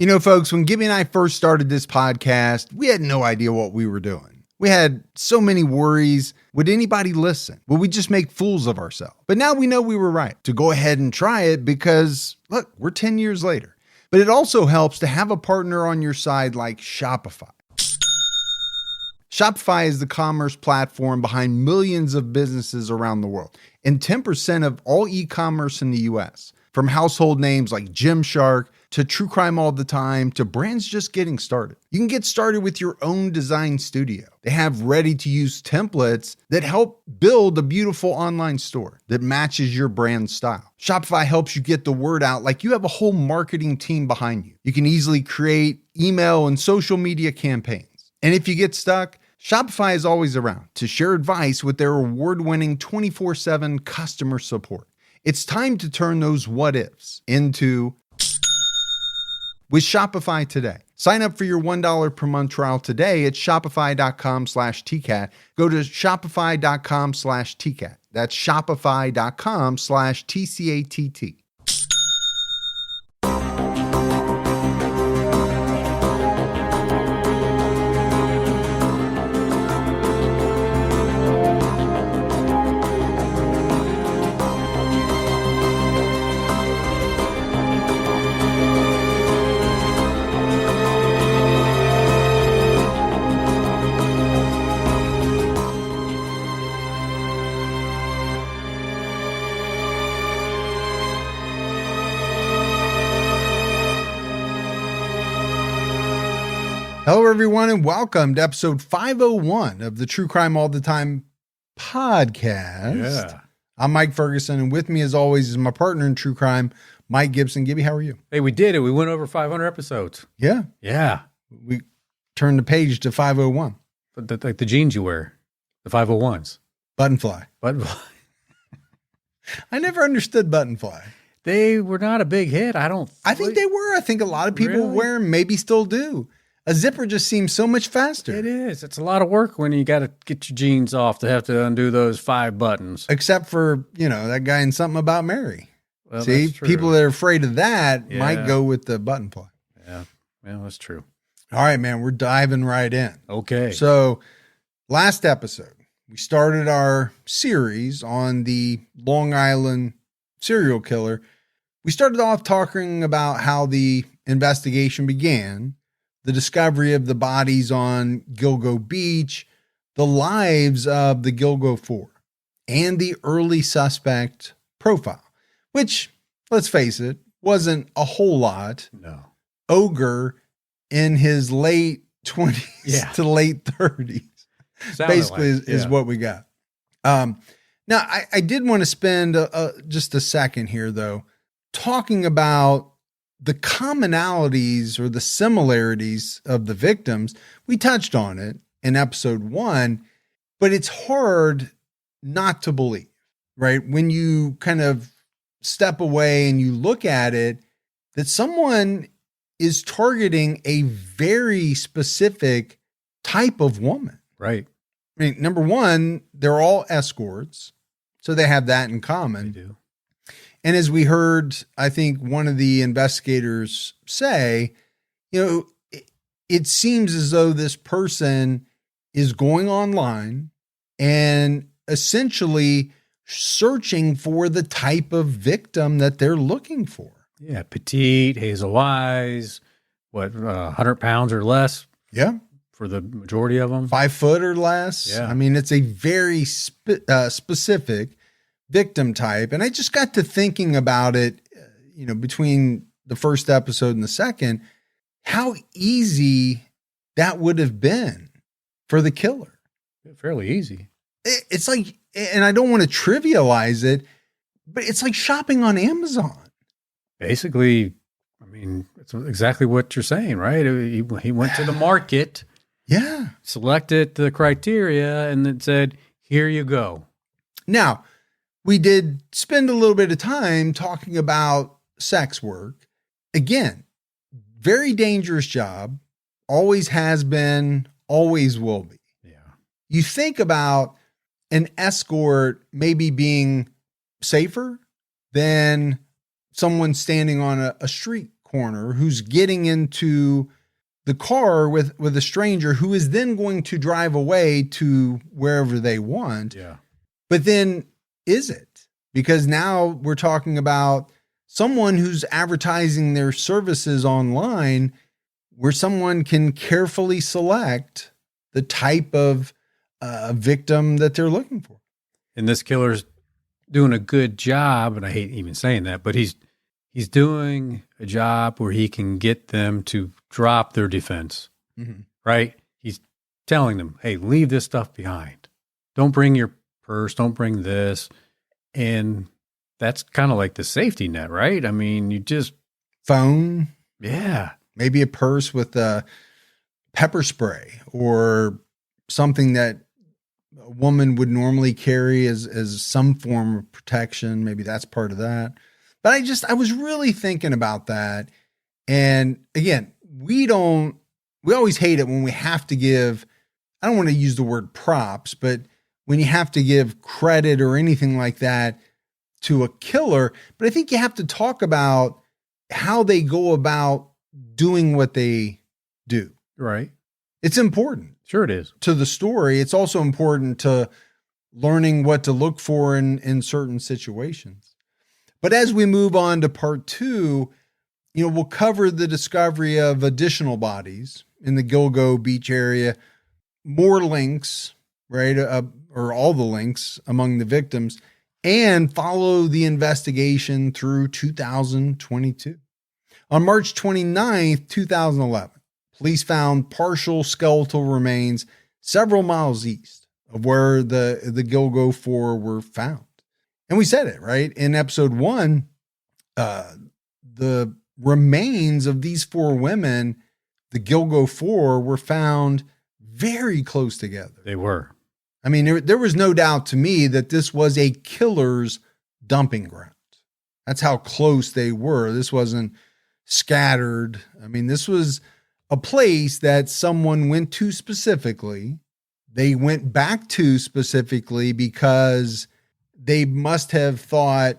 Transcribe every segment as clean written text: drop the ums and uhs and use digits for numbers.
You know, folks, when Gibby and I first started this podcast, we had no idea what we were doing. We had so many worries. Would anybody listen? Would we just make fools of ourselves? But now we know we were right to go ahead and try it because, look, we're 10 years later. But it also helps to have a partner on your side like Shopify. Shopify is the commerce platform behind millions of businesses around the world and 10% of all e-commerce in the US. From household names like Gymshark to True Crime All the Time to brands just getting started. You can get started with your own design studio. They have ready-to-use templates that help build a beautiful online store that matches your brand style. Shopify helps you get the word out like you have a whole marketing team behind you. You can easily create email and social media campaigns. And if you get stuck, Shopify is always around to share advice with their award-winning 24/7 customer support. It's time to turn those what-ifs into with Shopify today. Sign up for your $1 per month trial today at shopify.com/TCAT. Go to shopify.com/TCAT. That's shopify.com/TCATT. Hello, everyone, and welcome to episode 501 of the True Crime All the Time podcast. Yeah. I'm Mike Ferguson, and with me, as always, is my partner in true crime, Mike Gibson. Gibby, how are you? Hey, we did it. We went over 500 episodes. Yeah. Yeah. We turned the page to 501. Like the jeans you wear, the 501s. Buttonfly. But I never understood Buttonfly. they were not a big hit. I think they were. I think a lot of people Really? wear them, maybe still do. A zipper just seems so much faster. It is. It's a lot of work when you got to get your jeans off to have to undo those 5 buttons. Except for, that guy in Something About Mary. Well, See, that's true. people that are afraid of that Yeah. might go with the Buttonfly. Yeah. Well, that's true. All right, man, we're diving right in. Okay. So last episode, we started our series on the Long Island serial killer. We started off talking about how the investigation began, the discovery of the bodies on Gilgo Beach, the lives of the Gilgo Four, and the early suspect profile, which, let's face it, wasn't a whole lot. No. Ogre in his late 20s to late 30s. Sounded Basically like, is what we got. Now, I did want to spend just a second here, though, talking about the commonalities or the similarities of the victims. We touched on it in episode 1, but it's hard not to believe, right? When you kind of step away and you look at it, that someone is targeting a very specific type of woman. Right. I mean, number one, they're all escorts, so they have that in common. They do. And as we heard, I think one of the investigators say, it seems as though this person is going online and essentially searching for the type of victim that they're looking for. Yeah. Petite, hazel eyes, 100 pounds or less? Yeah. For the majority of them? 5 foot or less. Yeah. I mean, it's a very specific victim type. And I just got to thinking about it, between the first episode and the second, how easy that would have been for the killer. Fairly easy. It's like, and I don't want to trivialize it, but it's like shopping on Amazon. Basically, I mean, it's exactly what you're saying, right? He went to the market, selected the criteria, and then said, here you go. Now, we did spend a little bit of time talking about sex work. Again, very dangerous job, always has been, always will be. Yeah. You think about an escort maybe being safer than someone standing on a street corner who's getting into the car with a stranger who is then going to drive away to wherever they want. Yeah. But then is it? Because now we're talking about someone who's advertising their services online where someone can carefully select the type of victim that they're looking for. And this killer's doing a good job, and I hate even saying that, but he's doing a job where he can get them to drop their defense, right? He's telling them, hey, leave this stuff behind. Don't bring your purse. Don't bring this. And that's kind of like the safety net, right? I mean, you just... Phone. Yeah. Maybe a purse with a pepper spray or something that a woman would normally carry as some form of protection. Maybe that's part of that. But I was really thinking about that. And again, we always hate it when we have to give, I don't want to use the word props, but when you have to give credit or anything like that to a killer. But I think you have to talk about how they go about doing what they do. Right. It's important. Sure it is. To the story. It's also important to learning what to look for in certain situations. But as we move on to part 2, we'll cover the discovery of additional bodies in the Gilgo Beach area, more links, right? Or all the links among the victims, and follow the investigation through 2022. On March 29th, 2011, police found partial skeletal remains several miles east of where the Gilgo 4 were found. And we said it, right? In episode 1, the remains of these 4 women, the Gilgo 4, were found very close together. They were. I mean, there was no doubt to me that this was a killer's dumping ground. That's how close they were. This wasn't scattered. I mean, this was a place that someone went to specifically. They went back to specifically because they must have thought,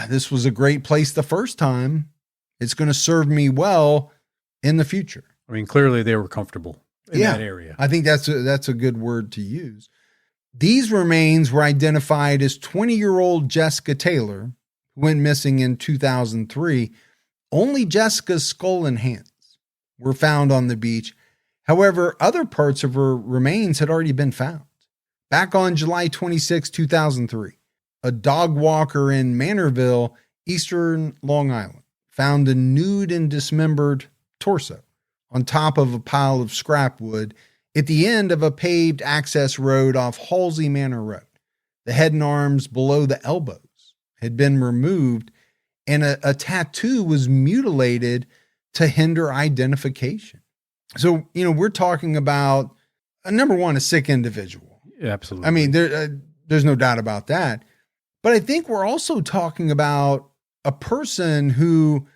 this was a great place the first time. It's going to serve me well in the future. I mean, clearly they were comfortable in that area. I think that's a good word to use. These remains were identified as 20-year-old Jessica Taylor, who went missing in 2003. Only Jessica's skull and hands were found on the beach. However, other parts of her remains had already been found. Back on July 26, 2003, a dog walker in Manorville, eastern Long Island, found a nude and dismembered torso on top of a pile of scrap wood at the end of a paved access road off Halsey Manor Road. The head and arms below the elbows had been removed, and a tattoo was mutilated to hinder identification. So, we're talking about, number one, a sick individual. Yeah, absolutely. I mean, there's no doubt about that. But I think we're also talking about a person who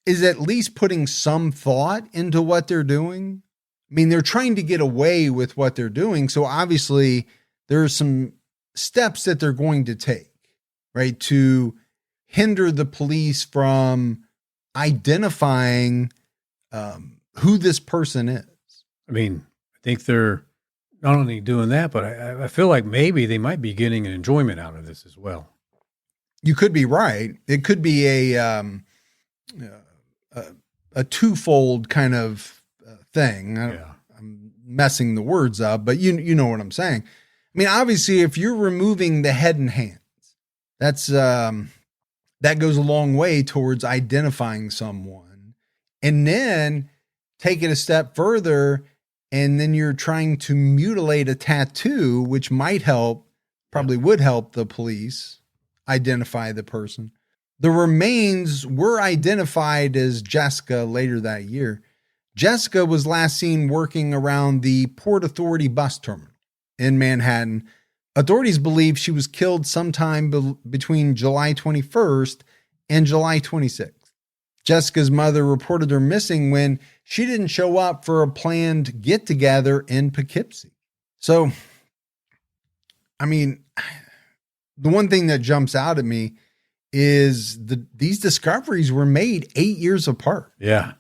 is at least putting some thought into what they're doing. I mean, they're trying to get away with what they're doing. So obviously there are some steps that they're going to take, right, to hinder the police from identifying who this person is. I mean, I think they're not only doing that, but I feel like maybe they might be getting an enjoyment out of this as well. You could be right. It could be a twofold kind of thing. I'm messing the words up, but you know what I'm saying. I mean, obviously, if you're removing the head and hands, that's that goes a long way towards identifying someone. And then take it a step further, and then you're trying to mutilate a tattoo, which might help, probably would help the police identify the person. The remains were identified as Jessica later that year. Jessica was last seen working around the Port Authority bus terminal in Manhattan. Authorities believe she was killed sometime between July 21st and July 26th. Jessica's mother reported her missing when she didn't show up for a planned get-together in Poughkeepsie. So, I mean, the one thing that jumps out at me is these discoveries were made 8 years apart. Yeah.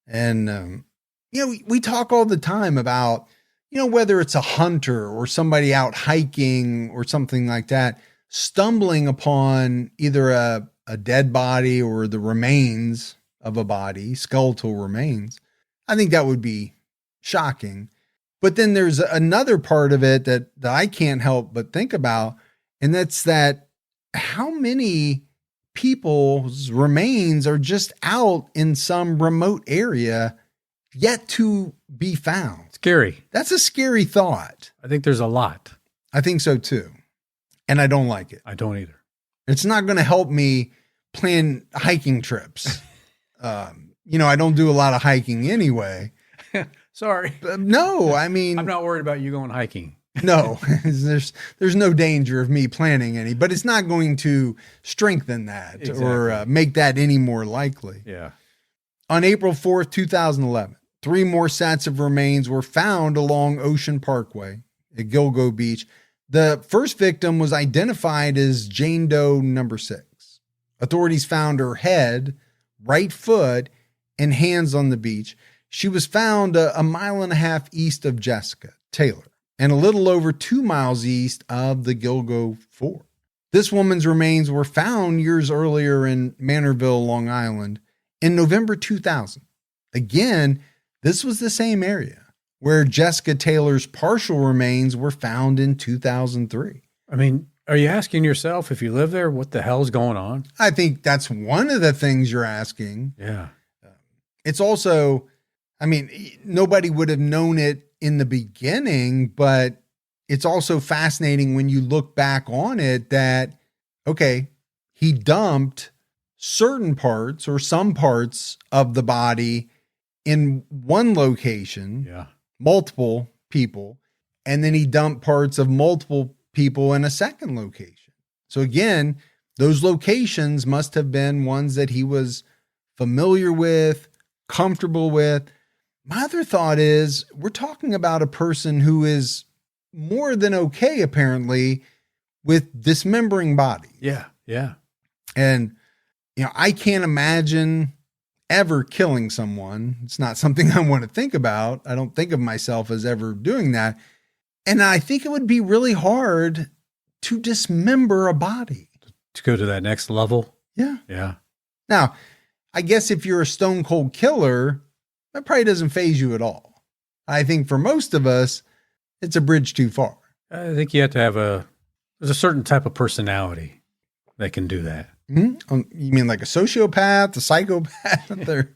And, we talk all the time about, whether it's a hunter or somebody out hiking or something like that, stumbling upon either a dead body or the remains of a body, skeletal remains. I think that would be shocking. But then there's another part of it that I can't help but think about, and that's that how many people's remains are just out in some remote area yet to be found. Scary. That's a scary thought. I think there's a lot. I think so too. And I don't like it. I don't either. It's not going to help me plan hiking trips. I don't do a lot of hiking anyway. Sorry. No, I mean, I'm not worried about you going hiking. No, there's no danger of me planning any, but it's not going to strengthen that or make that any more likely. Yeah. On April 4th, 2011, 3 more sets of remains were found along Ocean Parkway at Gilgo Beach. The first victim was identified as Jane Doe number 6. Authorities found her head, right foot, and hands on the beach. She was found a 1.5 miles east of Jessica Taylor and a little over 2 miles east of the Gilgo Fort. This woman's remains were found years earlier in Manorville, Long Island, in November 2000. Again, this was the same area where Jessica Taylor's partial remains were found in 2003. I mean, are you asking yourself, if you live there, what the hell's going on? I think that's one of the things you're asking. Yeah. It's also, nobody would have known it in the beginning, but it's also fascinating when you look back on it that, okay, he dumped certain parts or some parts of the body in one location, multiple people, and then he dumped parts of multiple people in a second location. So again, those locations must have been ones that he was familiar with, comfortable with. My other thought is we're talking about a person who is more than okay, apparently, with dismembering bodies. Yeah. Yeah. And, I can't imagine ever killing someone. It's not something I want to think about. I don't think of myself as ever doing that. And I think it would be really hard to dismember a body. To go to that next level. Yeah. Yeah. Now, I guess if you're a stone cold killer, that probably doesn't faze you at all. I think for most of us, it's a bridge too far. I think you have to have there's a certain type of personality that can do that. Mm-hmm. You mean like a sociopath, a psychopath, or,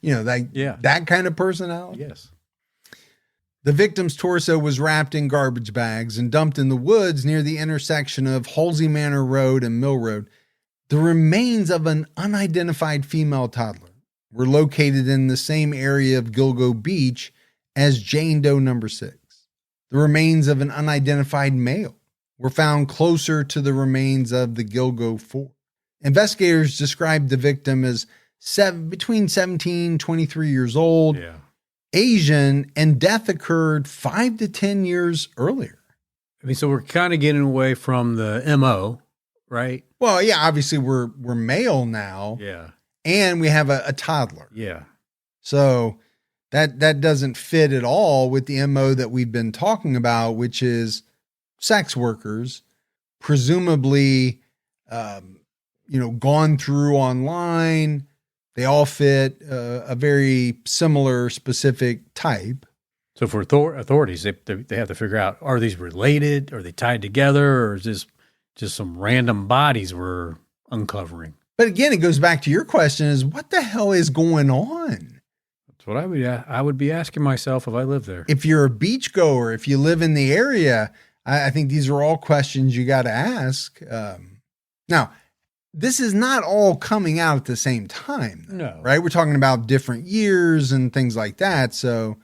that kind of personality? Yes. The victim's torso was wrapped in garbage bags and dumped in the woods near the intersection of Halsey Manor Road and Mill Road. The remains of an unidentified female toddler were located in the same area of Gilgo Beach as Jane Doe number 6. The remains of an unidentified male were found closer to the remains of the Gilgo Fort. Investigators described the victim as between 17 and 23 years old, Asian, and death occurred 5 to 10 years earlier. So we're kind of getting away from the MO, right? Well, yeah, obviously we're male now. Yeah. And we have a toddler. Yeah. So that doesn't fit at all with the MO that we've been talking about, which is sex workers, presumably, gone through online. They all fit a very similar specific type. So for authorities, they have to figure out, are these related? Are they tied together? Or is this just some random bodies we're uncovering? But again, it goes back to your question is what the hell is going on? That's what I would be asking myself if I lived there. If you're a beach goer, if you live in the area, I think these are all questions you got to ask. Now, this is not all coming out at the same time, though, no. Right? We're talking about different years and things like that. So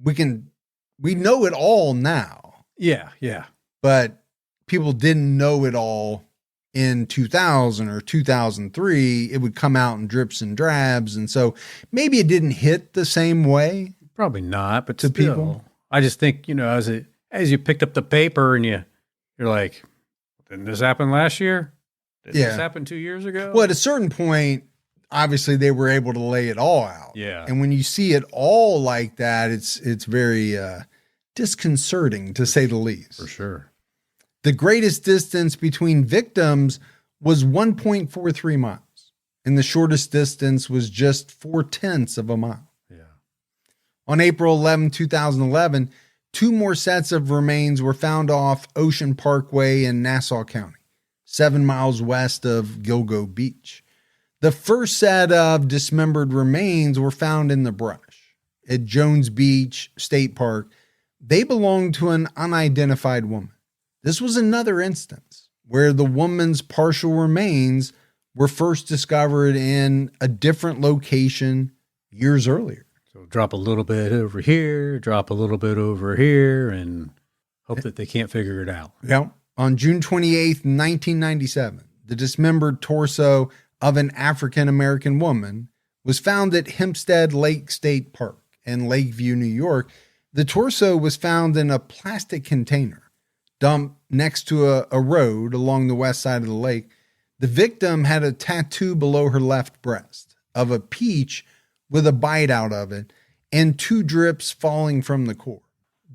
we know it all now. Yeah. Yeah. But people didn't know it all in 2000 or 2003. It would come out in drips and drabs. And so maybe it didn't hit the same way. Probably not, but to still, people. I just think, as you picked up the paper and you're like, didn't this happen last year? Did this happen 2 years ago? Well, at a certain point, obviously they were able to lay it all out. Yeah. And when you see it all like that, it's very disconcerting, to say the least. For sure. The greatest distance between victims was 1.43 miles, and the shortest distance was just 0.4 of a mile. Yeah. On April 11, 2011, 2 more sets of remains were found off Ocean Parkway in Nassau County, 7 miles west of Gilgo Beach. The first set of dismembered remains were found in the brush at Jones Beach State Park. They belonged to an unidentified woman. This was another instance where the woman's partial remains were first discovered in a different location years earlier. So drop a little bit over here, drop a little bit over here, and hope that they can't figure it out. Yeah. On June 28th, 1997, the dismembered torso of an African-American woman was found at Hempstead Lake State Park in Lakeview, New York. The torso was found in a plastic container dumped next to a road along the west side of the lake. The victim had a tattoo below her left breast of a peach with a bite out of it and 2 drips falling from the core.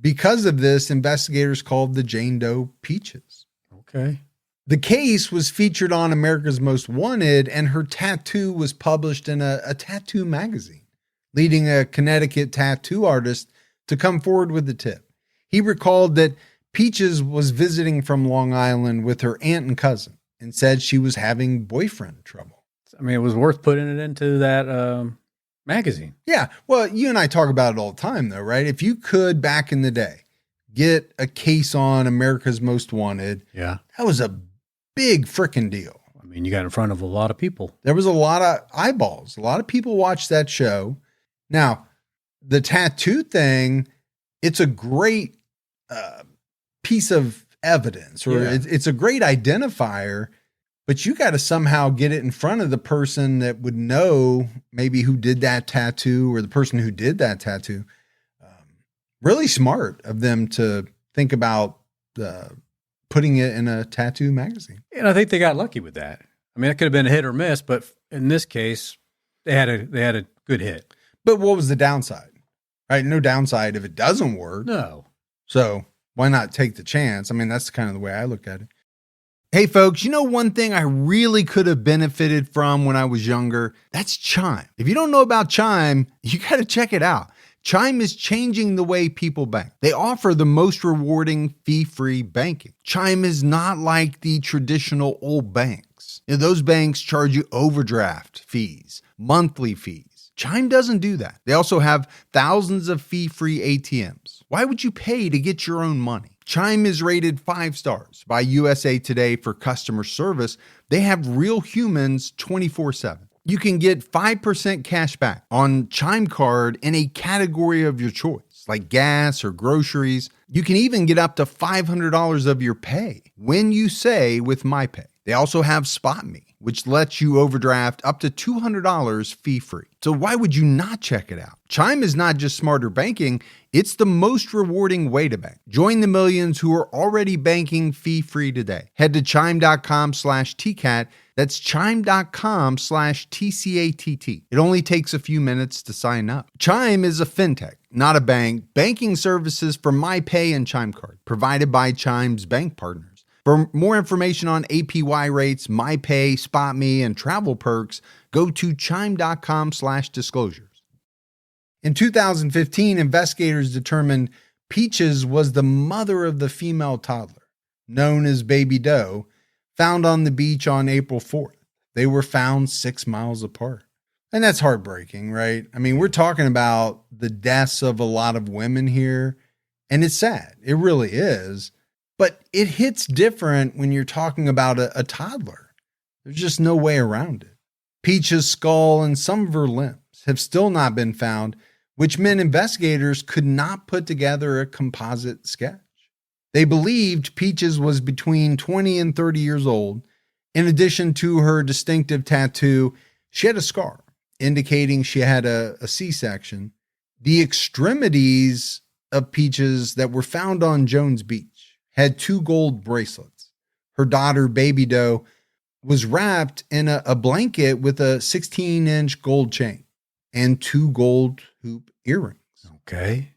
Because of this, investigators called the Jane Doe Peaches. Okay. The case was featured on America's Most Wanted, and her tattoo was published in a tattoo magazine, leading a Connecticut tattoo artist to come forward with the tip. He recalled that Peaches was visiting from Long Island with her aunt and cousin and said she was having boyfriend trouble. I mean, it was worth putting it into that magazine. Yeah. Well, you and I talk about it all the time, though, right? If you could, back in the day, get a case on America's Most Wanted, Yeah. that was a big frickin' deal. I mean, you got in front of a lot of people. There was a lot of eyeballs. A lot of people watched that show. Now, the tattoo thing, it's a great piece of evidence, or it's a great identifier, but you got to somehow get it in front of the person that would know maybe who did that tattoo, or the person who did that tattoo. Really smart of them to think about putting it in a tattoo magazine. And I think they got lucky with that. I mean, it could have been a hit or miss, but in this case, they had a good hit. But what was the downside? Right? No downside if it doesn't work. No. So why not take the chance? I mean, that's kind of the way I look at it. Hey, folks, you know one thing I really could have benefited from when I was younger? That's Chime. If you don't know about Chime, you got to check it out. Chime is changing the way people bank. They offer the most rewarding fee-free banking. Chime is not like the traditional old banks. You know, those banks charge you overdraft fees, monthly fees. Chime doesn't do that. They also have thousands of fee-free ATMs. Why would you pay to get your own money? Chime is rated 5 stars by USA Today for customer service. They have real humans 24/7. You can get 5% cash back on Chime Card in a category of your choice, like gas or groceries. You can even get up to $500 of your pay when you say with MyPay. They also have SpotMe, which lets you overdraft up to $200 fee-free. So why would you not check it out? Chime is not just smarter banking, it's the most rewarding way to bank. Join the millions who are already banking fee-free today. Head to chime.com/TCAT. That's chime.com/TCATT. It only takes a few minutes to sign up. Chime is a fintech, not a bank. Banking services for MyPay and Chime Card, provided by Chime's bank partners. For more information on APY rates, MyPay, SpotMe, and travel perks, go to chime.com/disclosures. In 2015, investigators determined Peaches was the mother of the female toddler, known as Baby Doe, found on the beach on April 4th. They were found 6 miles apart. And that's heartbreaking, right? I mean, we're talking about the deaths of a lot of women here, and it's sad. It really is. But it hits different when you're talking about a toddler. There's just no way around it. Peach's skull and some of her limbs have still not been found, which meant investigators could not put together a composite sketch. They believed Peaches was between 20 and 30 years old. In addition to her distinctive tattoo, she had a scar indicating she had a C-section. The extremities of Peaches that were found on Jones Beach had 2 gold bracelets. Her daughter, Baby Doe, was wrapped in a blanket with a 16-inch gold chain and 2 gold hoop earrings. Okay.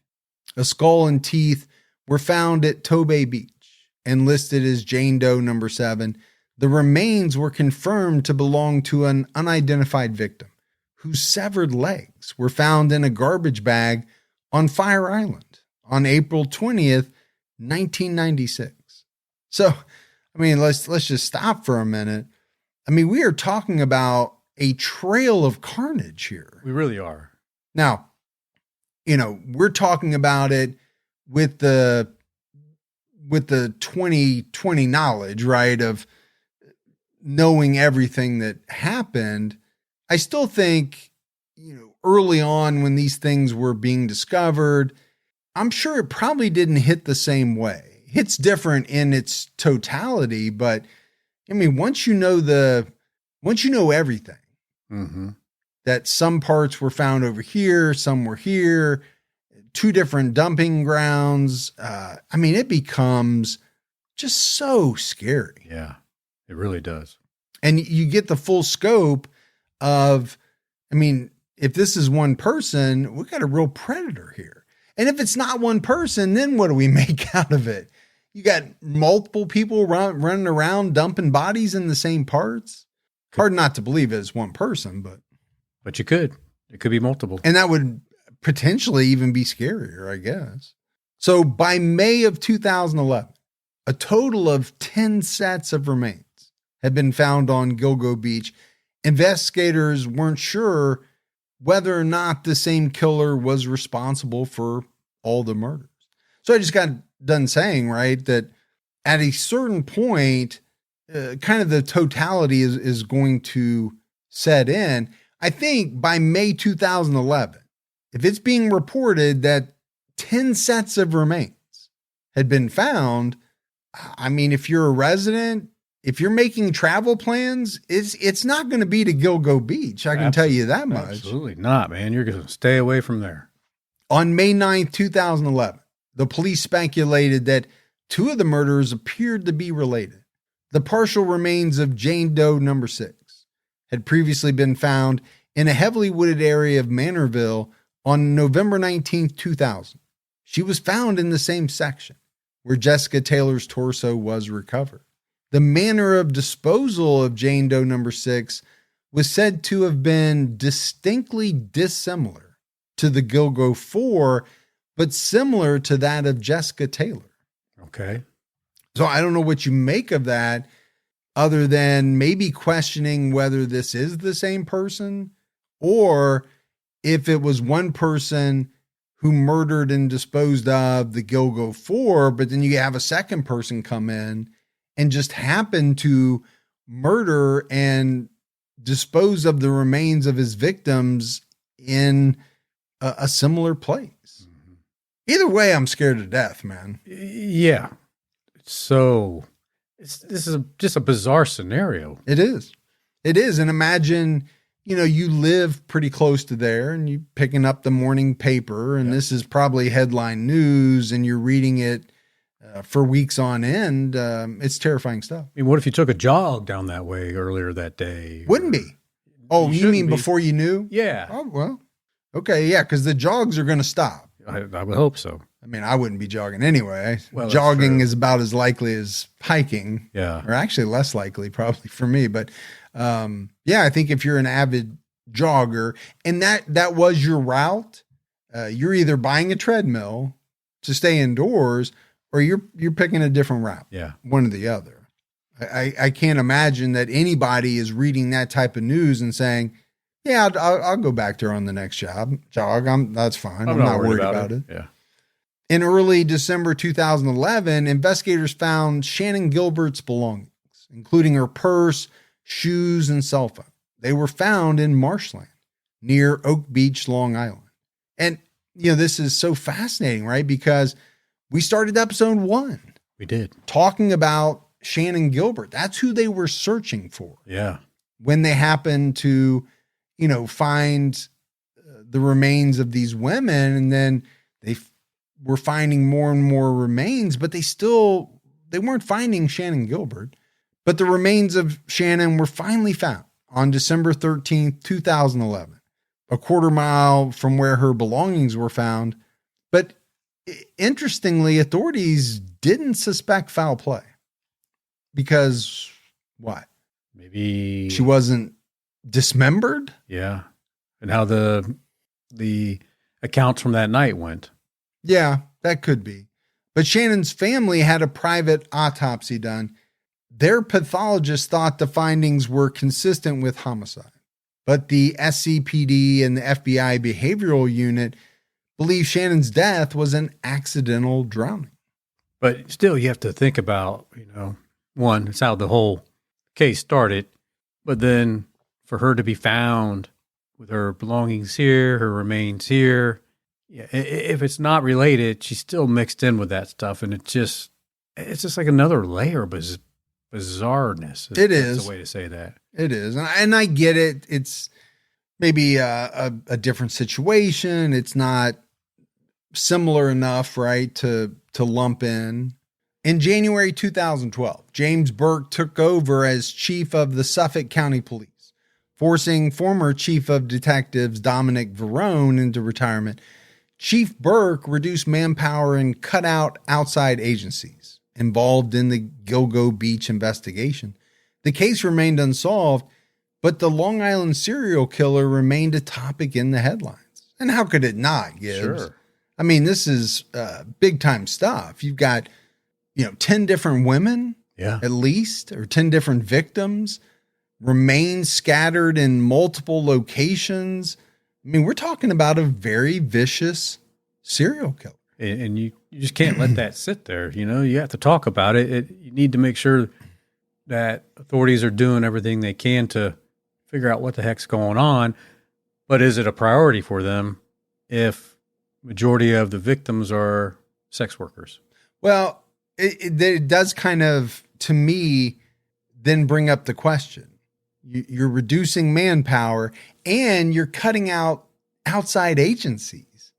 A skull and teeth were found at Tobay Beach and listed as Jane Doe number 7. The remains were confirmed to belong to an unidentified victim whose severed legs were found in a garbage bag on Fire Island on April 20th, 1996. So, I mean, let's just stop for a minute. I mean, we are talking about a trail of carnage here. We really are. Now, we're talking about it with the 2020 knowledge, right, of knowing everything that happened. I still think, early on when these things were being discovered, I'm sure it probably didn't hit the same way. It's different in its totality, but I mean, once you know everything, mm-hmm. that some parts were found over here, some were here, 2 different dumping grounds. I mean, it becomes just so scary. Yeah, it really does. And you get the full scope of, I mean, if this is one person, we got a real predator here. And if it's not one person, then what do we make out of it? You got multiple people running around dumping bodies in the same parts. Hard not to believe it's one person, but you could. It could be multiple. And that would potentially even be scarier, I guess. So by May of 2011, a total of 10 sets of remains had been found on Gilgo Beach. Investigators weren't sure whether or not the same killer was responsible for all the murders. So I just got done saying, right, that at a certain point, kind of the totality is going to set in. I think by May 2011, if it's being reported that 10 sets of remains had been found, I mean, if you're a resident, if you're making travel plans, it's not going to be to Gilgo Beach. I can tell you that much. Absolutely not, man. You're going to stay away from there. On May 9th, 2011, the police speculated that 2 of the murders appeared to be related. The partial remains of Jane Doe number 6 had previously been found in a heavily wooded area of Manorville on November 19th, 2000. She was found in the same section where Jessica Taylor's torso was recovered. The manner of disposal of Jane Doe number 6 was said to have been distinctly dissimilar to the Gilgo 4, but similar to that of Jessica Taylor. Okay. So I don't know what you make of that, other than maybe questioning whether this is the same person, or if it was one person who murdered and disposed of the Gilgo 4, but then you have a second person come in and just happen to murder and dispose of the remains of his victims in a similar place. Mm-hmm. Either way, I'm scared to death, man. Yeah. So this is just a bizarre scenario. It is. It is. And imagine, you live pretty close to there and you picking up the morning paper and this is probably headline news and you're reading it for weeks on end. It's terrifying stuff. I mean, what if you took a jog down that way earlier that day? Wouldn't be. Oh, you mean before you knew? Yeah. Oh, well, okay. Yeah. Cause the jogs are going to stop. I would hope so. I mean, I wouldn't be jogging anyway. Well, jogging is about as likely as hiking. Yeah. Or actually less likely probably for me. But I think if you're an avid jogger and that was your route, you're either buying a treadmill to stay indoors or you're picking a different route. Yeah. One or the other. I can't imagine that anybody is reading that type of news and saying, yeah, I'll go back there on the next jog. That's fine. I'm not worried about it. Yeah. In early December 2011, investigators found Shannon Gilbert's belongings, including her purse, shoes, and cell phone. They were found in marshland near Oak Beach, Long Island. And, this is so fascinating, right? Because we started episode 1. We did. Talking about Shannon Gilbert. That's who they were searching for. Yeah. When they happened to, find the remains of these women, and then they were finding more and more remains, but they weren't finding Shannon Gilbert. But the remains of Shannon were finally found on December 13th, 2011, a quarter mile from where her belongings were found. But interestingly, authorities didn't suspect foul play. Because what? Maybe she wasn't dismembered? Yeah. And how the accounts from that night went. Yeah, that could be. But Shannon's family had a private autopsy done. Their pathologist thought the findings were consistent with homicide. But the SCPD and the FBI behavioral unit believe Shannon's death was an accidental drowning. But still, you have to think about, one, it's how the whole case started. But then for her to be found with her belongings here, her remains here, yeah, if it's not related, she's still mixed in with that stuff. And it's just like another layer of bizarreness. That's a way to say that. It is. And I get it. It's maybe a different situation. It's not similar enough, right, to lump in. In January 2012, James Burke took over as chief of the Suffolk County Police, forcing former chief of detectives Dominic Verone into retirement. Chief Burke reduced manpower and cut out outside agencies involved in the Gilgo Beach investigation. The case remained unsolved, but the Long Island serial killer remained a topic in the headlines. And how could it not, Gibbs? Sure. I mean, this is big time stuff. You've got, 10 different women, at least, or 10 different victims, remains scattered in multiple locations. I mean, we're talking about a very vicious serial killer. And you just can't let that sit there. You have to talk about it. You need to make sure that authorities are doing everything they can to figure out what the heck's going on. But is it a priority for them if majority of the victims are sex workers? Well, it does kind of, to me, then bring up the question. You're reducing manpower and you're cutting out outside agencies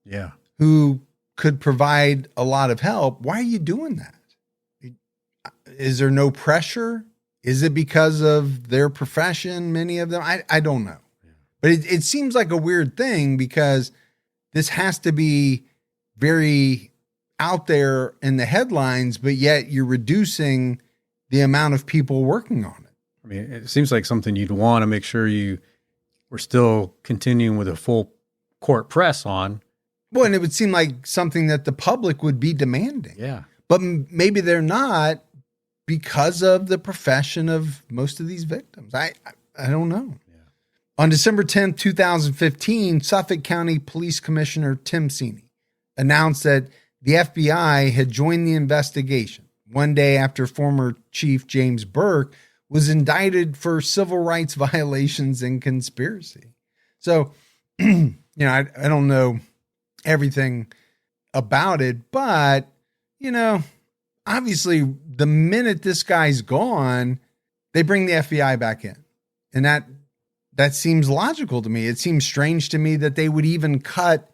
who could provide a lot of help. Why are you doing that? Is there no pressure? Is it because of their profession? Many of them, I don't know. But it seems like a weird thing because this has to be very out there in the headlines, but yet you're reducing the amount of people working on it. I mean, it seems like something you'd want to make sure we're still continuing with a full court press on. Well, and it would seem like something that the public would be demanding. Yeah. But maybe they're not because of the profession of most of these victims. I don't know. Yeah. On December 10th, 2015, Suffolk County Police Commissioner Tim Sini announced that the FBI had joined the investigation one day after former Chief James Burke was indicted for civil rights violations and conspiracy. So, I don't know everything about it, but, obviously the minute this guy's gone, they bring the FBI back in. And that seems logical to me. It seems strange to me that they would even cut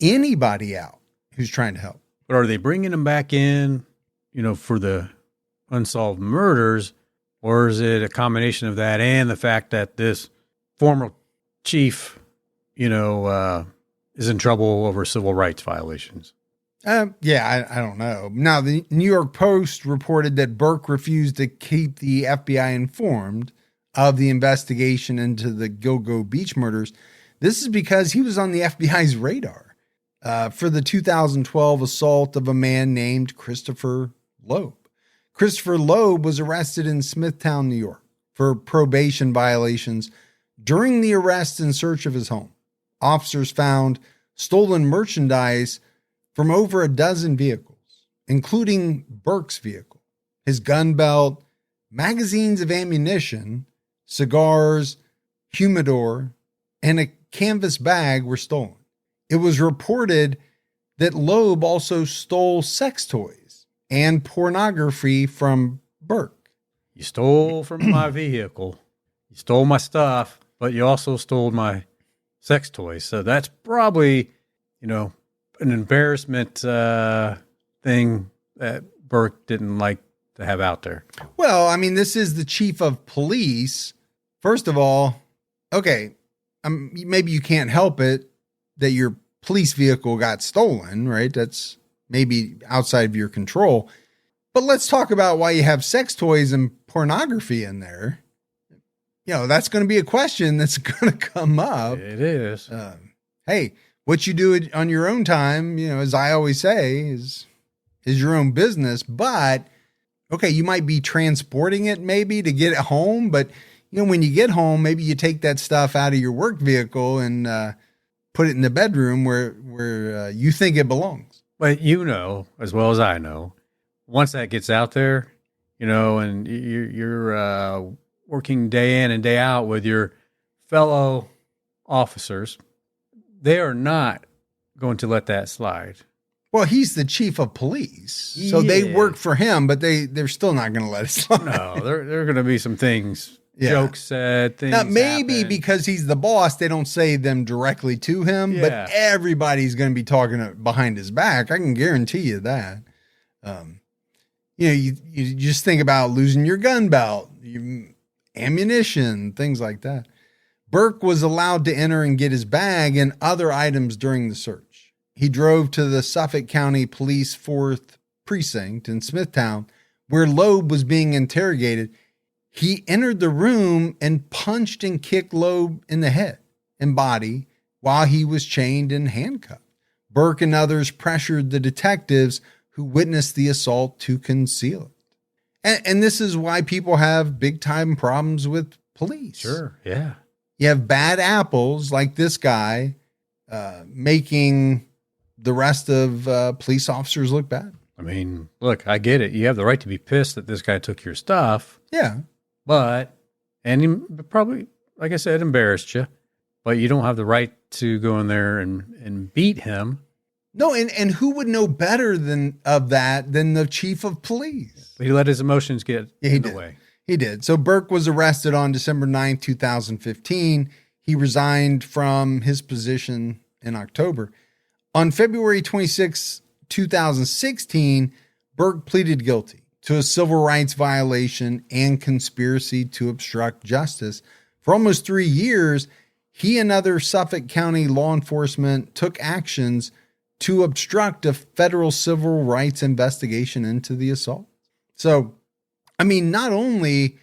anybody out who's trying to help. But are they bringing them back in, for the unsolved murders, or is it a combination of that and the fact that this former chief, is in trouble over civil rights violations? I don't know. Now, the New York Post reported that Burke refused to keep the FBI informed of the investigation into the Gilgo Beach murders. This is because he was on the FBI's radar for the 2012 assault of a man named Christopher Loeb. Christopher Loeb was arrested in Smithtown, New York, for probation violations. During the arrest and search of his home, officers found stolen merchandise from over a dozen vehicles, including Burke's vehicle, his gun belt, magazines of ammunition, cigars, humidor, and a canvas bag were stolen. It was reported that Loeb also stole sex toys and pornography from Burke. You stole from my vehicle. You stole my stuff, but you also stole my sex toys. So that's probably, an embarrassment thing that Burke didn't like to have out there? Well, I mean, this is the chief of police. First of all, okay, maybe you can't help it that your police vehicle got stolen, right? That's maybe outside of your control. But let's talk about why you have sex toys and pornography in there. You know, that's going to be a question that's going to come up. It is. Hey, what you do on your own time, you know, as I always say, is your own business. But, okay, you might be transporting it maybe to get it home. But, you know, when you get home, maybe you take that stuff out of your work vehicle and put it in the bedroom where you think it belongs. But you know, as well as I know, once that gets out there, you know, and you're working day in and day out with your fellow officers, they are not going to let that slide. Well, he's the chief of police, so they work for him, but they're still not going to let it slide. No, there are going to be some things, jokes said, things. Now, maybe happen. because he's the boss, they don't say them directly to him, but everybody's going to be talking behind his back. I can guarantee you that. You know, you just think about losing your gun belt, ammunition, things like that. Burke was allowed to enter and get his bag and other items during the search. He drove to the Suffolk County Police 4th Precinct in Smithtown, where Loeb was being interrogated. He entered the room and punched and kicked Loeb in the head and body while he was chained and handcuffed. Burke and others pressured the detectives who witnessed the assault to conceal it. And this is why people have big time problems with police. Sure, yeah. You have bad apples like this guy making the rest of police officers look bad. I mean, look, I get it. You have the right to be pissed that this guy took your stuff. Yeah. And he probably, like I said, embarrassed you. But you don't have the right to go in there and beat him. No, and who would know better than the chief of police? But he let his emotions get in the way. He did. So Burke was arrested on December 9th, 2015. He resigned from his position in October. On February 26, 2016, Burke pleaded guilty to a civil rights violation and conspiracy to obstruct justice. For almost 3 years, he and other Suffolk County law enforcement took actions to obstruct a federal civil rights investigation into the assault. So, I mean, not only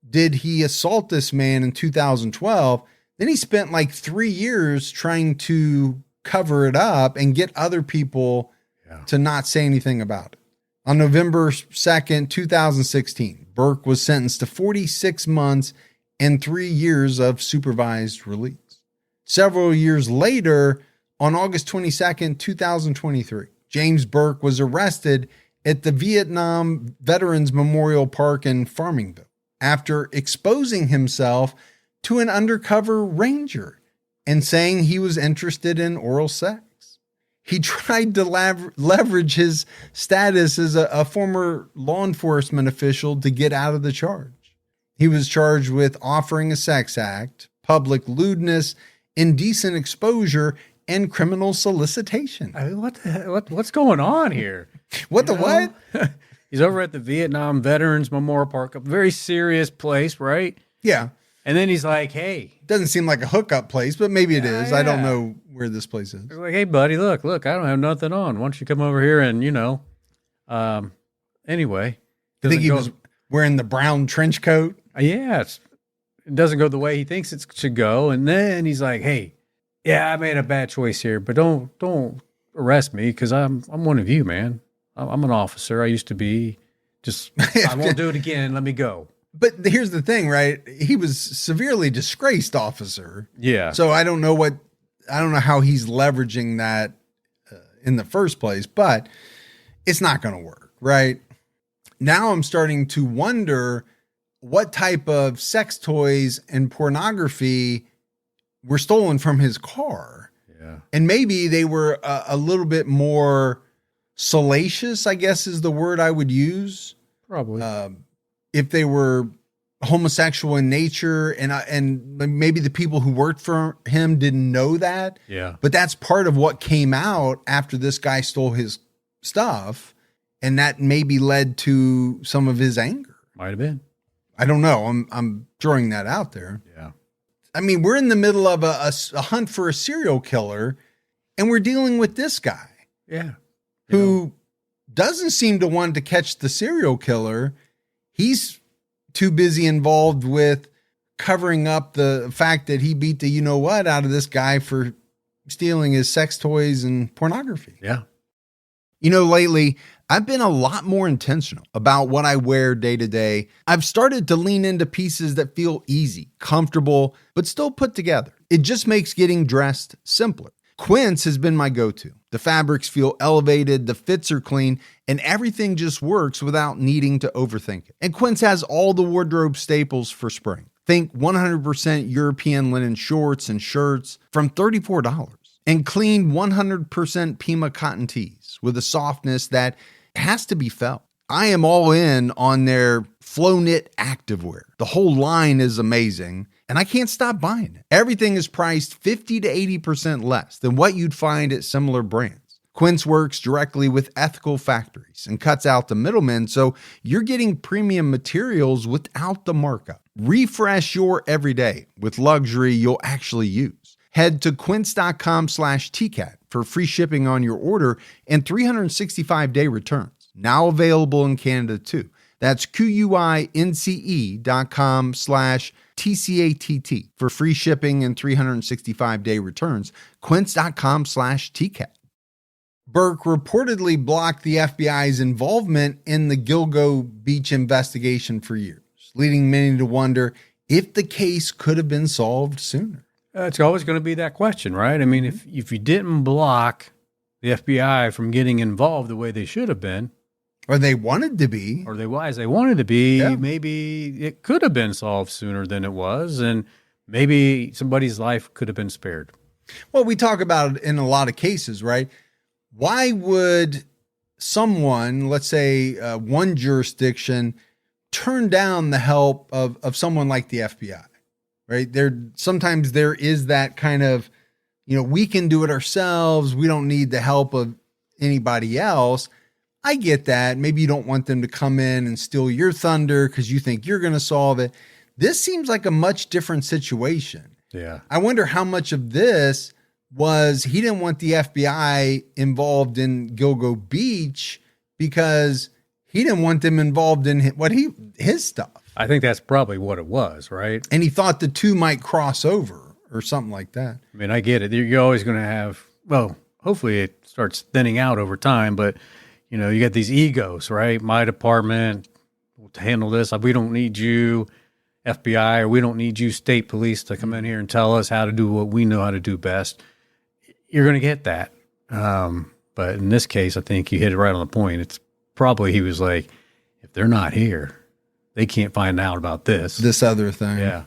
did he assault this man in 2012, then he spent like 3 years trying to cover it up and get other people to not say anything about it. On November 2nd, 2016, Burke was sentenced to 46 months and 3 years of supervised release. Several years later, on August 22nd, 2023, James Burke was arrested at the Vietnam Veterans Memorial Park in Farmingville after exposing himself to an undercover ranger and saying he was interested in oral sex. He tried to leverage his status as a former law enforcement official to get out of the charge. He was charged with offering a sex act, public lewdness, indecent exposure, and criminal solicitation. I mean, what's going on here? What? He's over at the Vietnam Veterans Memorial Park, a very serious place, right? Yeah. And then he's like, hey. Doesn't seem like a hookup place, but maybe it is. Yeah. I don't know where this place is. They're like, hey, buddy, look, I don't have nothing on. Why don't you come over here and, anyway. I think he was wearing the brown trench coat. Yeah. It doesn't go the way he thinks it should go. And then he's like, hey, yeah, I made a bad choice here, but don't arrest me because I'm one of you, man. I'm an officer. I used to be. Just, I won't do it again. Let me go. But here's the thing, right? He was severely disgraced officer. Yeah. So I don't know how he's leveraging that in the first place, but it's not going to work, right? Now I'm starting to wonder what type of sex toys and pornography were stolen from his car. Yeah. And maybe they were a little bit more salacious, I guess is the word I would use. Probably. If they were homosexual in nature and maybe the people who worked for him didn't know that. Yeah. But that's part of what came out after this guy stole his stuff. And that maybe led to some of his anger. Might have been. I don't know. I'm throwing that out there. Yeah. I mean, we're in the middle of a hunt for a serial killer, and we're dealing with this guy. Yeah. Who doesn't seem to want to catch the serial killer. He's too busy involved with covering up the fact that he beat the you-know-what out of this guy for stealing his sex toys and pornography. Yeah. Lately, I've been a lot more intentional about what I wear day to day. I've started to lean into pieces that feel easy, comfortable, but still put together. It just makes getting dressed simpler. Quince has been my go-to. The fabrics feel elevated, the fits are clean, and everything just works without needing to overthink it. And Quince has all the wardrobe staples for spring. Think 100% European linen shorts and shirts from $34 and clean 100% Pima cotton tees with a softness that has to be felt. I am all in on their flow knit activewear. The whole line is amazing, and I can't stop buying it. Everything is priced 50 to 80% less than what you'd find at similar brands. Quince works directly with ethical factories and cuts out the middlemen, so you're getting premium materials without the markup. Refresh your everyday with luxury you'll actually use. Head to quince.com/TCAT for free shipping on your order and 365-day returns. Now available in Canada too. That's QUINCE.com/TCATT for free shipping and 365-day returns. Quince.com/TCAT. Burke reportedly blocked the FBI's involvement in the Gilgo Beach investigation for years, leading many to wonder if the case could have been solved sooner. It's always going to be that question, right? I mean, if you didn't block the FBI from getting involved the way they should have been, or they wanted to be, or they wanted to be, maybe it could have been solved sooner than it was, and maybe somebody's life could have been spared. Well, we talk about it in a lot of cases, right? Why would someone, let's say one jurisdiction, turn down the help of someone like the FBI? Right. Sometimes there is that kind of, we can do it ourselves. We don't need the help of anybody else. I get that. Maybe you don't want them to come in and steal your thunder because you think you're going to solve it. This seems like a much different situation. Yeah. I wonder how much of this was he didn't want the FBI involved in Gilgo Beach because he didn't want them involved in his stuff. I think that's probably what it was, right? And he thought the two might cross over or something like that. I mean, I get it. You're always going to have, well, hopefully it starts thinning out over time, but, you got these egos, right? My department will handle this. We don't need you, FBI, or we don't need you, state police, to come in here and tell us how to do what we know how to do best. You're going to get that. But in this case, I think you hit it right on the point. It's probably he was like, if they're not here, they can't find out about this other thing. Yeah.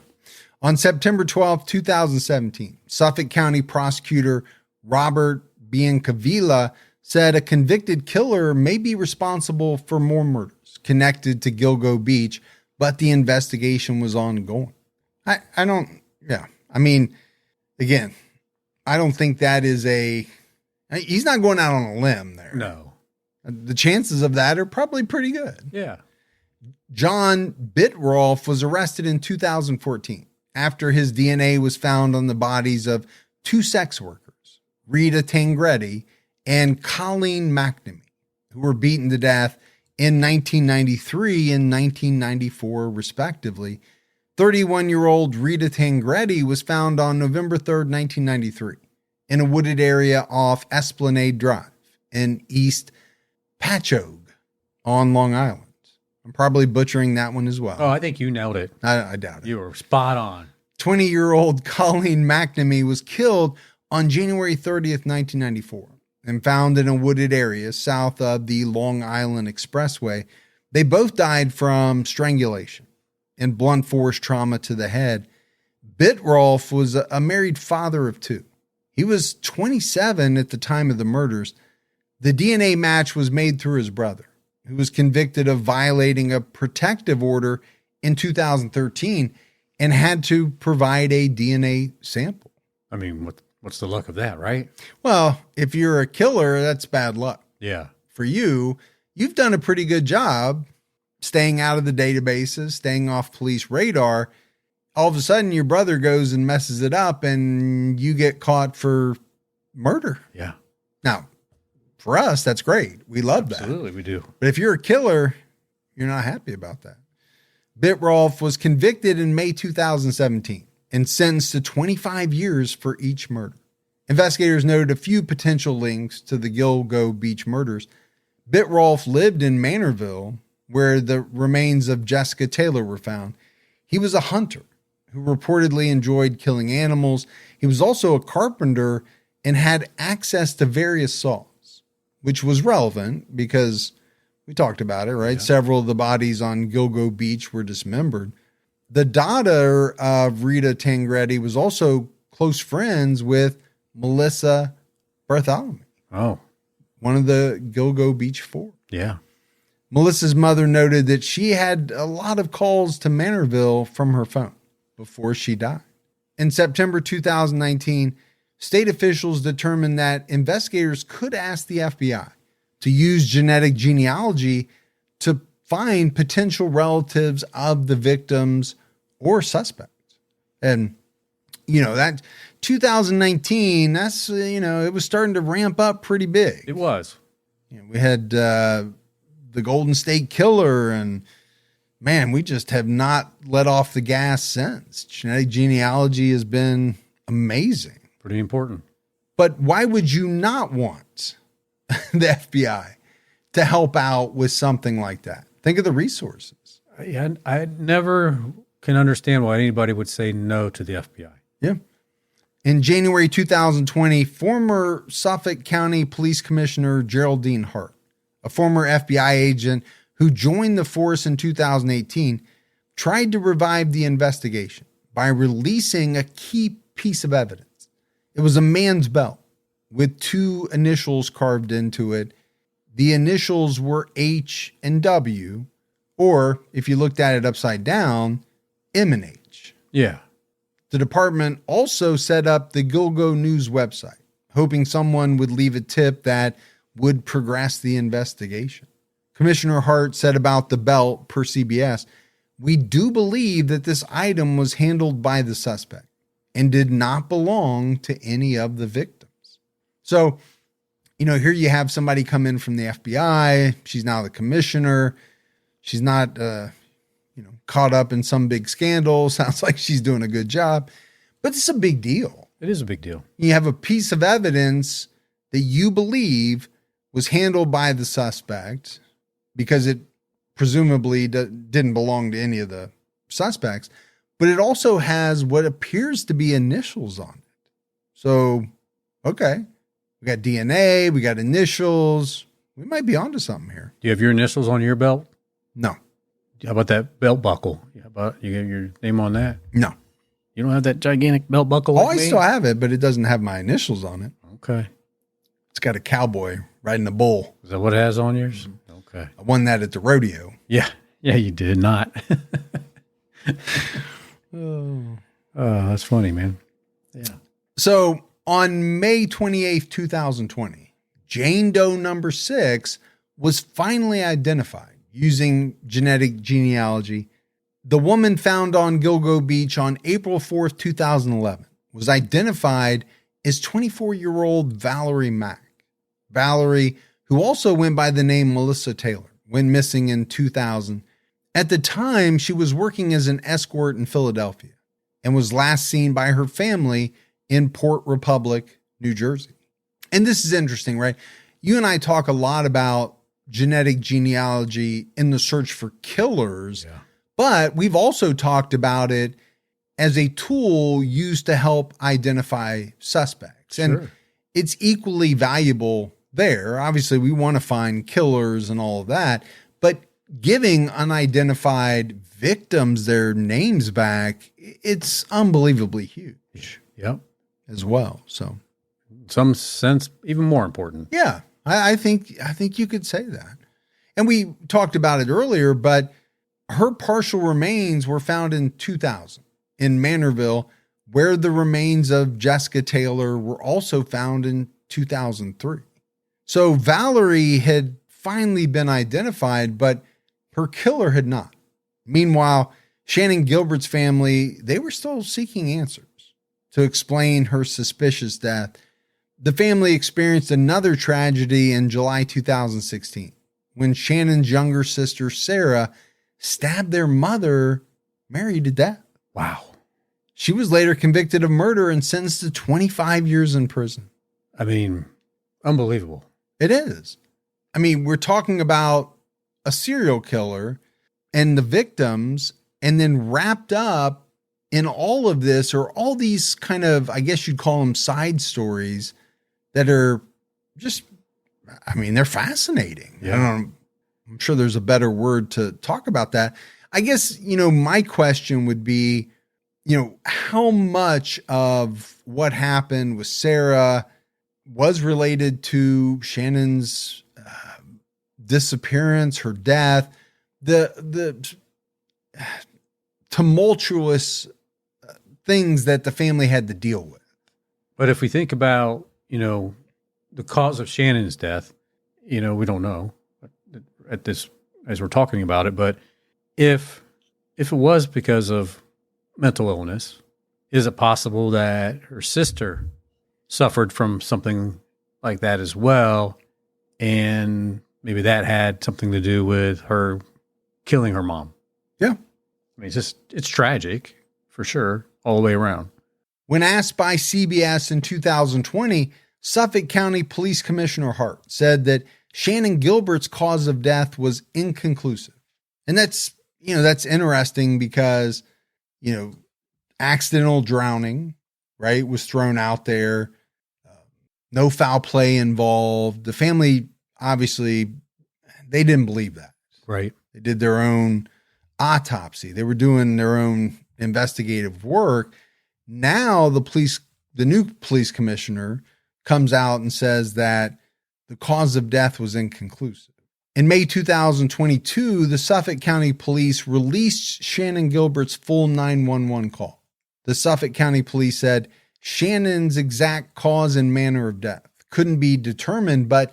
On September 12, 2017, Suffolk County prosecutor Robert Biancavilla said a convicted killer may be responsible for more murders connected to Gilgo Beach, but the investigation was ongoing. I mean, again, I don't think that is he's not going out on a limb there. No. The chances of that are probably pretty good. Yeah. John Bitrolf was arrested in 2014 after his DNA was found on the bodies of two sex workers, Rita Tangretti and Colleen McNamee, who were beaten to death in 1993 and 1994, respectively. 31-year-old Rita Tangretti was found on November 3rd, 1993, in a wooded area off Esplanade Drive in East Patchogue on Long Island. I'm probably butchering that one as well. Oh, I think you nailed it. I doubt it. You were spot on. 20-year-old Colleen McNamee was killed on January 30th, 1994, and found in a wooded area south of the Long Island Expressway. They both died from strangulation and blunt force trauma to the head. Bitrolf was a married father of two. He was 27 at the time of the murders. The DNA match was made through his brother, who was convicted of violating a protective order in 2013 and had to provide a DNA sample. I mean, what's the luck of that, right? Well, if you're a killer, that's bad luck. Yeah. For you, you've done a pretty good job staying out of the databases, staying off police radar. All of a sudden, your brother goes and messes it up and you get caught for murder. Yeah. Now, for us, that's great. We love that. Absolutely, we do. But if you're a killer, you're not happy about that. Bitrolf was convicted in May 2017 and sentenced to 25 years for each murder. Investigators noted a few potential links to the Gilgo Beach murders. Bitrolf lived in Manorville, where the remains of Jessica Taylor were found. He was a hunter who reportedly enjoyed killing animals. He was also a carpenter and had access to various saws, which was relevant because we talked about it, right? Yeah. Several of the bodies on Gilgo Beach were dismembered. The daughter of Rita Tangretti was also close friends with Melissa Bartholomew. Oh. One of the Gilgo Beach Four. Yeah. Melissa's mother noted that she had a lot of calls to Manorville from her phone before she died. In September 2019, state officials determined that investigators could ask the FBI to use genetic genealogy to find potential relatives of the victims or suspects. And, that 2019, that's, it was starting to ramp up pretty big. It was. We had the Golden State Killer, and man, we just have not let off the gas since. Genetic genealogy has been amazing. Pretty important. But why would you not want the FBI to help out with something like that? Think of the resources. I never can understand why anybody would say no to the FBI. Yeah. In January 2020, former Suffolk County Police Commissioner Geraldine Hart, a former FBI agent who joined the force in 2018, tried to revive the investigation by releasing a key piece of evidence. It was a man's belt with two initials carved into it. The initials were H and W, or if you looked at it upside down, M and H. Yeah. The department also set up the Gilgo News website, hoping someone would leave a tip that would progress the investigation. Commissioner Hart said about the belt per CBS, "We do believe that this item was handled by the suspect and did not belong to any of the victims." So, here you have somebody come in from the FBI. She's now the commissioner. She's not, caught up in some big scandal. Sounds like she's doing a good job, but it's a big deal. It is a big deal. You have a piece of evidence that you believe was handled by the suspect because it presumably didn't belong to any of the suspects, but it also has what appears to be initials on it. So, okay, we got DNA, we got initials. We might be onto something here. Do you have your initials on your belt? No. How about that belt buckle? How about you got your name on that? No. You don't have that gigantic belt buckle? I still have it, but it doesn't have my initials on it. Okay. It's got a cowboy riding a bull. Is that what it has on yours? Okay. I won that at the rodeo. Yeah. Yeah, you did not. Oh, that's funny, man. Yeah. So on May 28th, 2020, Jane Doe number 6 was finally identified using genetic genealogy. The woman found on Gilgo Beach on April 4th, 2011 was identified as 24-year-old Valerie Mack. Valerie, who also went by the name Melissa Taylor, went missing in 2000. At the time, she was working as an escort in Philadelphia and was last seen by her family in Port Republic, New Jersey. And this is interesting, right? You and I talk a lot about genetic genealogy in the search for killers, but we've also talked about it as a tool used to help identify suspects. Sure. And it's equally valuable there. Obviously, we want to find killers and all of that, but giving unidentified victims their names back, it's unbelievably huge. Yep. As well. So in some sense, even more important. Yeah. I think you could say that. And we talked about it earlier, but her partial remains were found in 2000 in Manorville, where the remains of Jessica Taylor were also found in 2003. So Valerie had finally been identified, but her killer had not. Meanwhile, Shannon Gilbert's family, they were still seeking answers to explain her suspicious death. The family experienced another tragedy in July 2016 when Shannon's younger sister, Sarah, stabbed their mother, Mary, to death. Wow. She was later convicted of murder and sentenced to 25 years in prison. I mean, unbelievable. It is. I mean, we're talking about a serial killer and the victims, and then wrapped up in all of this are all these kind of, I guess you'd call them side stories that are just, I mean, they're fascinating. Yeah. I'm sure there's a better word to talk about that. I guess, my question would be, how much of what happened with Sarah was related to Shannon's disappearance, her death, the tumultuous things that the family had to deal with. But if we think about, the cause of Shannon's death, we don't know at this, as we're talking about it, but if it was because of mental illness, is it possible that her sister suffered from something like that as well? And maybe that had something to do with her killing her mom. Yeah. I mean, it's tragic for sure, all the way around. When asked by CBS in 2020, Suffolk County Police Commissioner Hart said that Shannon Gilbert's cause of death was inconclusive. And that's interesting because, accidental drowning, right, was thrown out there. No foul play involved. The family, obviously, they didn't believe that. Right. They did their own autopsy. They were doing their own investigative work. Now the new police commissioner comes out and says that the cause of death was inconclusive. In May 2022, the Suffolk County Police released Shannon Gilbert's full 911 call. The Suffolk County Police said Shannon's exact cause and manner of death couldn't be determined, but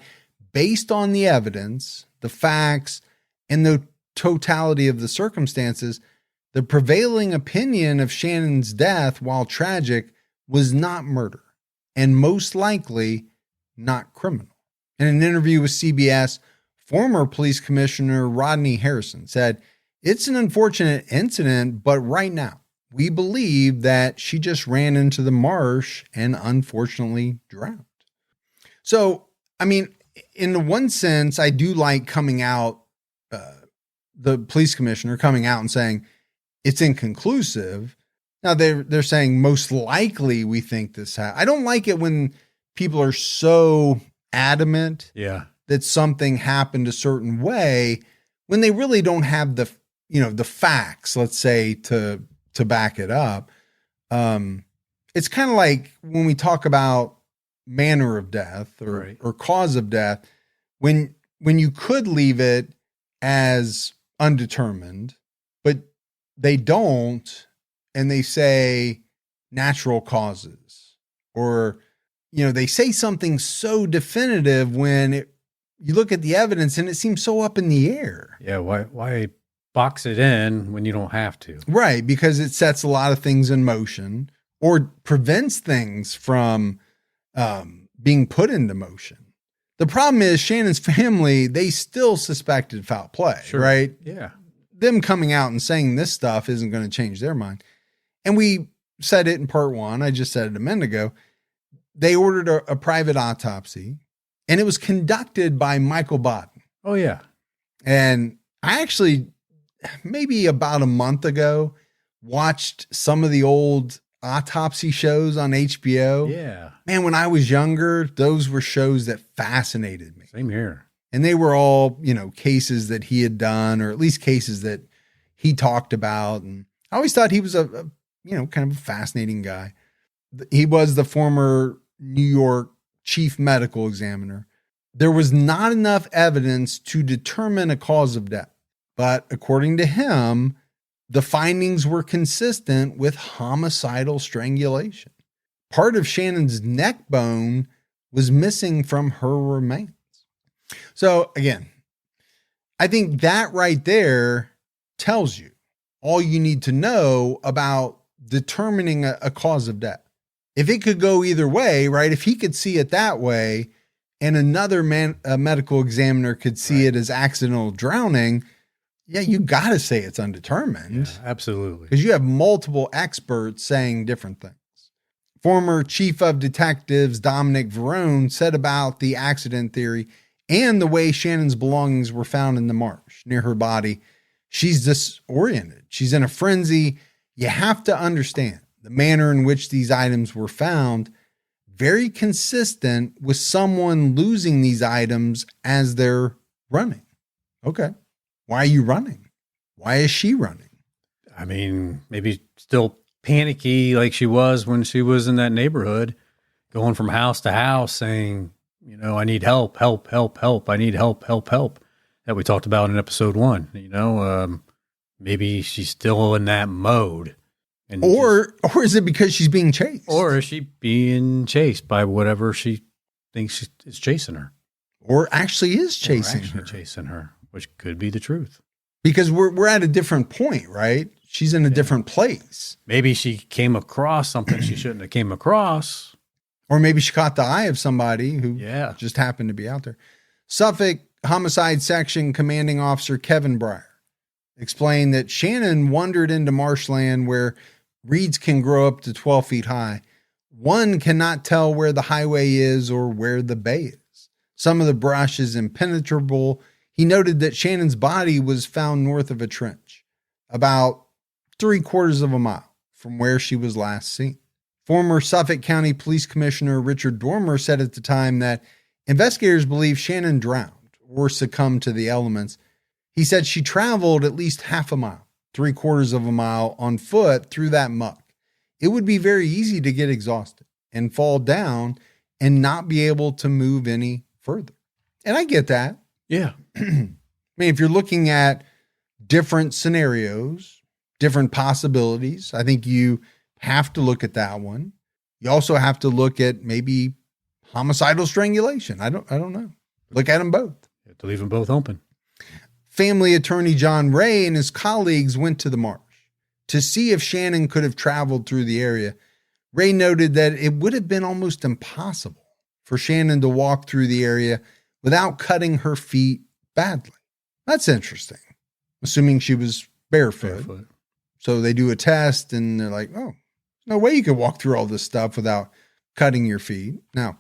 based on the evidence, the facts, and the totality of the circumstances, the prevailing opinion of Shannon's death, while tragic, was not murder and most likely not criminal. In an interview with CBS, former police commissioner Rodney Harrison said, "It's an unfortunate incident, but right now we believe that she just ran into the marsh and unfortunately drowned." So, I mean, in the one sense, I do like coming out, the police commissioner coming out and saying it's inconclusive. Now they're saying most likely we think this happened. I don't like it when people are so adamant that something happened a certain way when they really don't have the facts, let's say, to back it up. It's kind of like when we talk about manner of death or cause of death, when you could leave it as undetermined, but they don't, and they say natural causes, or they say something so definitive when you look at the evidence and it seems so up in the air. Yeah, why box it in when you don't have to? Right, because it sets a lot of things in motion or prevents things from being put into motion. The problem is Shannon's family, they still suspected foul play, right? Yeah. Them coming out and saying this stuff isn't going to change their mind. And we said it in part one. I just said it a minute ago. They ordered a private autopsy, and it was conducted by Michael Bodden. Oh, yeah. And I actually, maybe about a month ago, watched some of the old autopsy shows on HBO. Yeah. Man, when I was younger, those were shows that fascinated me. Same here. And they were all, cases that he had done, or at least cases that he talked about. And I always thought he was a kind of a fascinating guy. He was the former New York chief medical examiner. There was not enough evidence to determine a cause of death. But according to him, the findings were consistent with homicidal strangulation. Part of Shannon's neck bone was missing from her remains. So again, I think that right there tells you all you need to know about determining a cause of death. If it could go either way, right? If he could see it that way and another medical examiner could see it as accidental drowning, yeah, you got to say it's undetermined. Yeah, absolutely. Because you have multiple experts saying different things. Former Chief of Detectives Dominic Verone said about the accident theory and the way Shannon's belongings were found in the marsh near her body, she's disoriented. She's in a frenzy. You have to understand the manner in which these items were found, very consistent with someone losing these items as they're running. Okay. Why are you running? Why is she running? I mean, maybe still panicky like she was when she was in that neighborhood, going from house to house saying, you know, I need help, help, help, help. I need help, help, help. That we talked about in episode 1. You know, maybe she's still in that mode. And or is it because she's being chased? Or is she being chased by whatever she thinks is chasing her? Or actually is chasing her, which could be the truth. Because we're at a different point, right? She's in a different place. Maybe she came across something she shouldn't have came across. Or maybe she caught the eye of somebody who just happened to be out there. Suffolk Homicide Section Commanding Officer Kevin Breyer explained that Shannon wandered into marshland where reeds can grow up to 12 feet high. One cannot tell where the highway is or where the bay is. Some of the brush is impenetrable. He noted that Shannon's body was found north of a trench, about 3/4 of a mile from where she was last seen. Former Suffolk County Police Commissioner Richard Dormer said at the time that investigators believe Shannon drowned or succumbed to the elements. He said she traveled at least half a mile, 3/4 of a mile on foot through that muck. It would be very easy to get exhausted and fall down and not be able to move any further. And I get that. Yeah. I mean, if you're looking at different scenarios, different possibilities, I think you have to look at that one. You also have to look at maybe homicidal strangulation. I don't know. Look at them both. You have to leave them both open. Family attorney John Ray and his colleagues went to the marsh to see if Shannon could have traveled through the area. Ray noted that it would have been almost impossible for Shannon to walk through the area without cutting her feet badly. That's interesting. Assuming she was barefoot. So they do a test and they're like, oh, no way you could walk through all this stuff without cutting your feet. Now,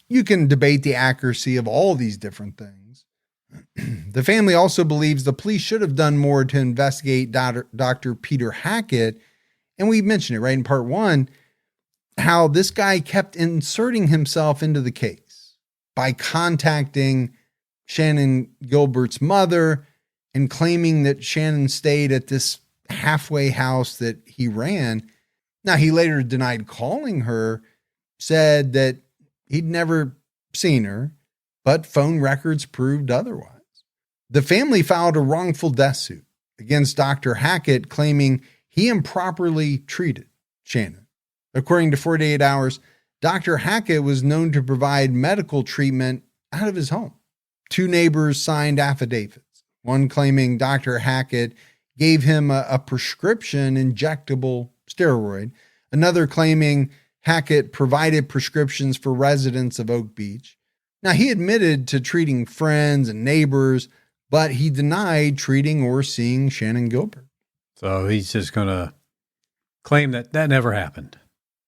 you can debate the accuracy of all these different things. The family also believes the police should have done more to investigate Dr. Peter Hackett. And we mentioned it right in part 1, how this guy kept inserting himself into the case by contacting Shannon Gilbert's mother and claiming that Shannon stayed at this halfway house that he ran. Now, he later denied calling her, said that he'd never seen her, but phone records proved otherwise. The family filed a wrongful death suit against Dr. Hackett, claiming he improperly treated Shannon. According to 48 Hours, Dr. Hackett was known to provide medical treatment out of his home. 2 neighbors signed affidavits, one claiming Dr. Hackett gave him a prescription injectable steroid, another claiming Hackett provided prescriptions for residents of Oak Beach. Now, he admitted to treating friends and neighbors, but he denied treating or seeing Shannon Gilbert. So he's just going to claim that that never happened.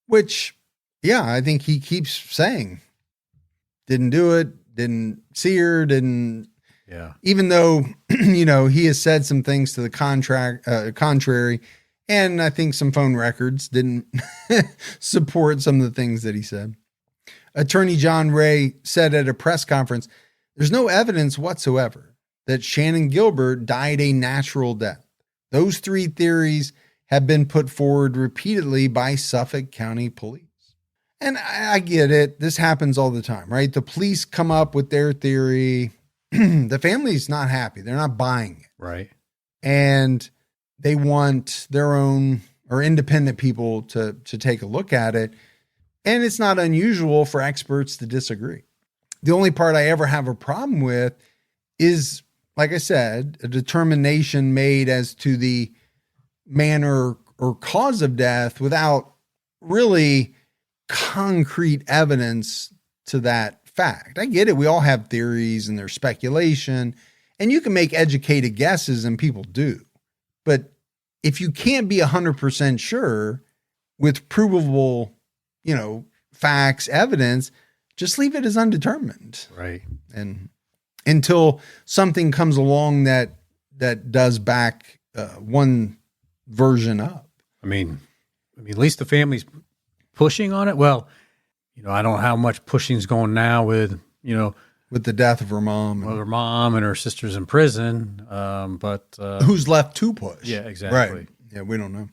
Which, yeah, I think he keeps saying. Didn't do it, didn't see her, didn't. Yeah. Even though, you know, he has said some things to the contrary, and I think some phone records didn't support some of the things that he said. Attorney John Ray said at a press conference, there's no evidence whatsoever that Shannon Gilbert died a natural death. Those 3 theories have been put forward repeatedly by Suffolk County Police. And I get it. This happens all the time, right? The police come up with their theory. The family's not happy. They're not buying it. Right. And they want their own or independent people to take a look at it. And it's not unusual for experts to disagree. The only part I ever have a problem with is, like I said, a determination made as to the manner or cause of death without really concrete evidence to that fact. I get it. We all have theories and there's speculation, and you can make educated guesses, and people do. But if you can't be 100% sure with provable, facts, evidence, just leave it as undetermined. Right. And until something comes along that does back one version up. I mean, at least the family's pushing on it. Well, I don't know how much pushing's going now with the death of her mom. Her mom and her sister's in prison. But who's left to push? Yeah, exactly. Right. Yeah, we don't know.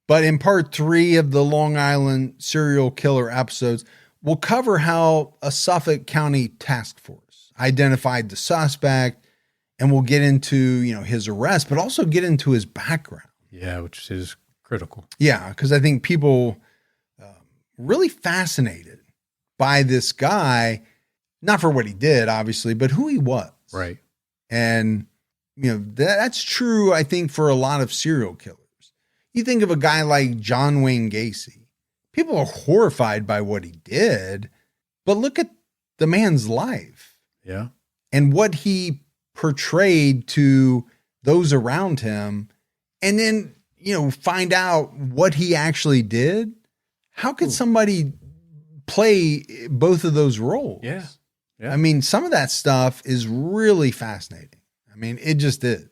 But in part 3 of the Long Island serial killer episodes, we'll cover how a Suffolk County task force identified the suspect, and we'll get into, his arrest, but also get into his background. Yeah, which is critical. Yeah, because I think people really fascinated by this guy, not for what he did, obviously, but who he was. Right. And, that's true, I think, for a lot of serial killers. You think of a guy like John Wayne Gacy. People are horrified by what he did, but look at the man's life. Yeah. And what he portrayed to those around him. And then, find out what he actually did. How could somebody play both of those roles? Yeah. I mean, some of that stuff is really fascinating. I mean, it just is.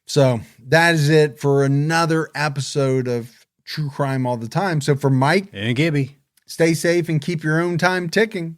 So that is it for another episode of True Crime All the Time. So for Mike and Gibby, stay safe and keep your own time ticking.